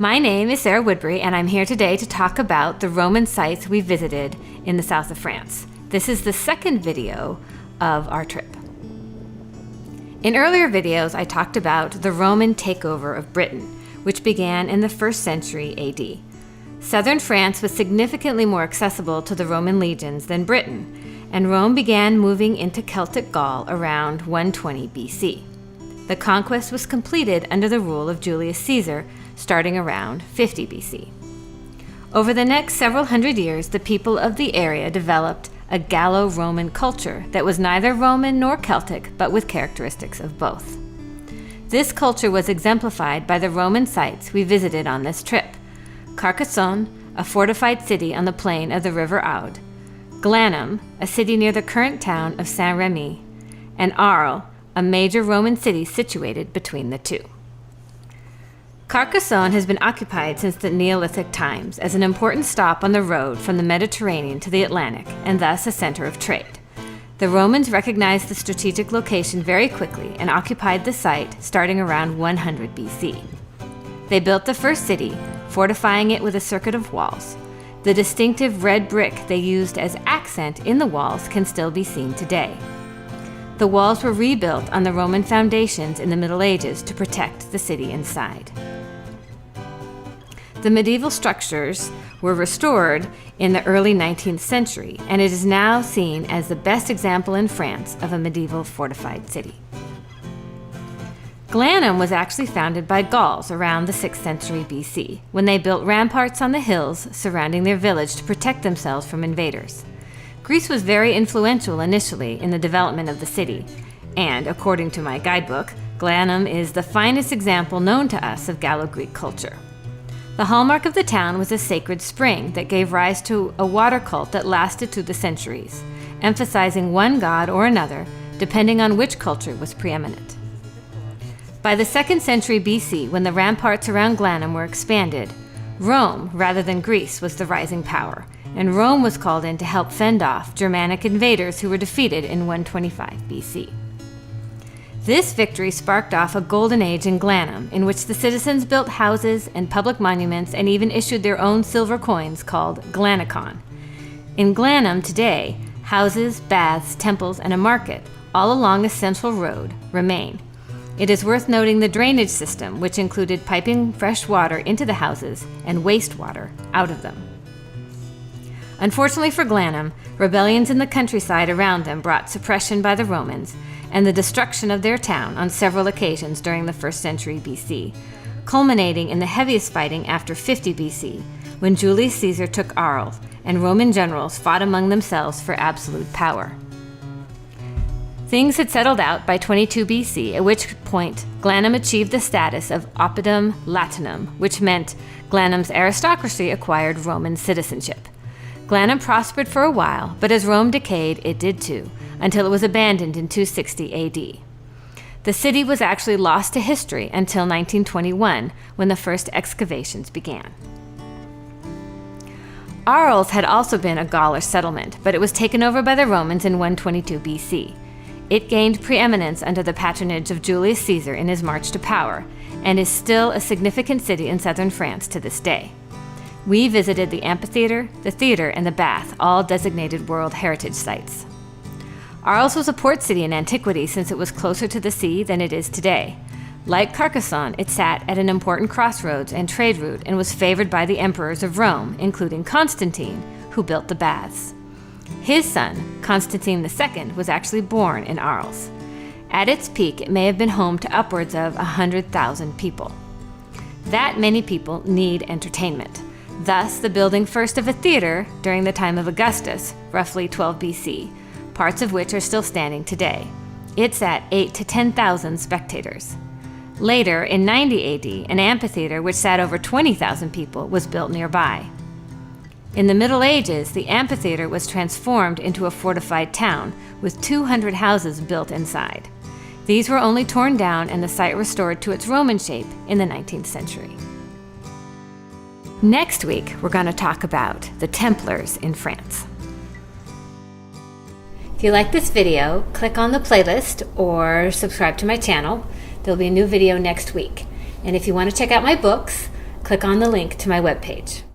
My name is Sarah Woodbury, and I'm here today to talk about the Roman sites we visited in the south of France. This is the second video of our trip. In earlier videos, I talked about the Roman takeover of Britain, which began in the 1st century AD. Southern France was significantly more accessible to the Roman legions than Britain, and Rome began moving into Celtic Gaul around 120 BC. The conquest was completed under the rule of Julius Caesar, starting around 50 BC. Over the next several hundred years, the people of the area developed a Gallo-Roman culture that was neither Roman nor Celtic, but with characteristics of both. This culture was exemplified by the Roman sites we visited on this trip: Carcassonne, a fortified city on the plain of the River Aude; Glanum, a city near the current town of Saint-Rémy; and Arles, a major Roman city situated between the two. Carcassonne has been occupied since the Neolithic times as an important stop on the road from the Mediterranean to the Atlantic, and thus a center of trade. The Romans recognized the strategic location very quickly and occupied the site starting around 100 BC. They built the first city, fortifying it with a circuit of walls. The distinctive red brick they used as accent in the walls can still be seen today. The walls were rebuilt on the Roman foundations in the Middle Ages to protect the city inside. The medieval structures were restored in the early 19th century, and it is now seen as the best example in France of a medieval fortified city. Glanum was actually founded by Gauls around the 6th century BC, when they built ramparts on the hills surrounding their village to protect themselves from invaders. Greece was very influential initially in the development of the city, and according to my guidebook, Glanum is the finest example known to us of Gallo-Greek culture. The hallmark of the town was a sacred spring that gave rise to a water cult that lasted through the centuries, emphasizing one god or another, depending on which culture was preeminent. By the 2nd century BC, when the ramparts around Glanum were expanded, Rome, rather than Greece, was the rising power, and Rome was called in to help fend off Germanic invaders who were defeated in 125 BC. This victory sparked off a golden age in Glanum, in which the citizens built houses and public monuments and even issued their own silver coins called Glanicon. In Glanum today, houses, baths, temples, and a market, all along a central road, remain. It is worth noting the drainage system, which included piping fresh water into the houses and wastewater out of them. Unfortunately for Glanum, rebellions in the countryside around them brought suppression by the Romans and the destruction of their town on several occasions during the 1st century BC, culminating in the heaviest fighting after 50 BC, when Julius Caesar took Arles and Roman generals fought among themselves for absolute power. Things had settled out by 22 BC, at which point Glanum achieved the status of oppidum Latinum, which meant Glanum's aristocracy acquired Roman citizenship. Glanum prospered for a while, but as Rome decayed, it did too, until it was abandoned in 260 AD. The city was actually lost to history until 1921, when the first excavations began. Arles had also been a Gaulish settlement, but it was taken over by the Romans in 122 BC. It gained preeminence under the patronage of Julius Caesar in his march to power, and is still a significant city in southern France to this day. We visited the amphitheater, the theater, and the bath, all designated World Heritage Sites. Arles was a port city in antiquity since it was closer to the sea than it is today. Like Carcassonne, it sat at an important crossroads and trade route and was favored by the emperors of Rome, including Constantine, who built the baths. His son, Constantine II, was actually born in Arles. At its peak, it may have been home to upwards of 100,000 people. That many people need entertainment. Thus, the building first of a theater during the time of Augustus, roughly 12 BC, parts of which are still standing today. It's at 8,000 to 10,000 spectators. Later, in 90 AD, an amphitheater which sat over 20,000 people was built nearby. In the Middle Ages, the amphitheater was transformed into a fortified town with 200 houses built inside. These were only torn down and the site restored to its Roman shape in the 19th century. Next week, we're going to talk about the Templars in France. If you like this video, click on the playlist or subscribe to my channel. There'll be a new video next week. And if you want to check out my books, click on the link to my webpage.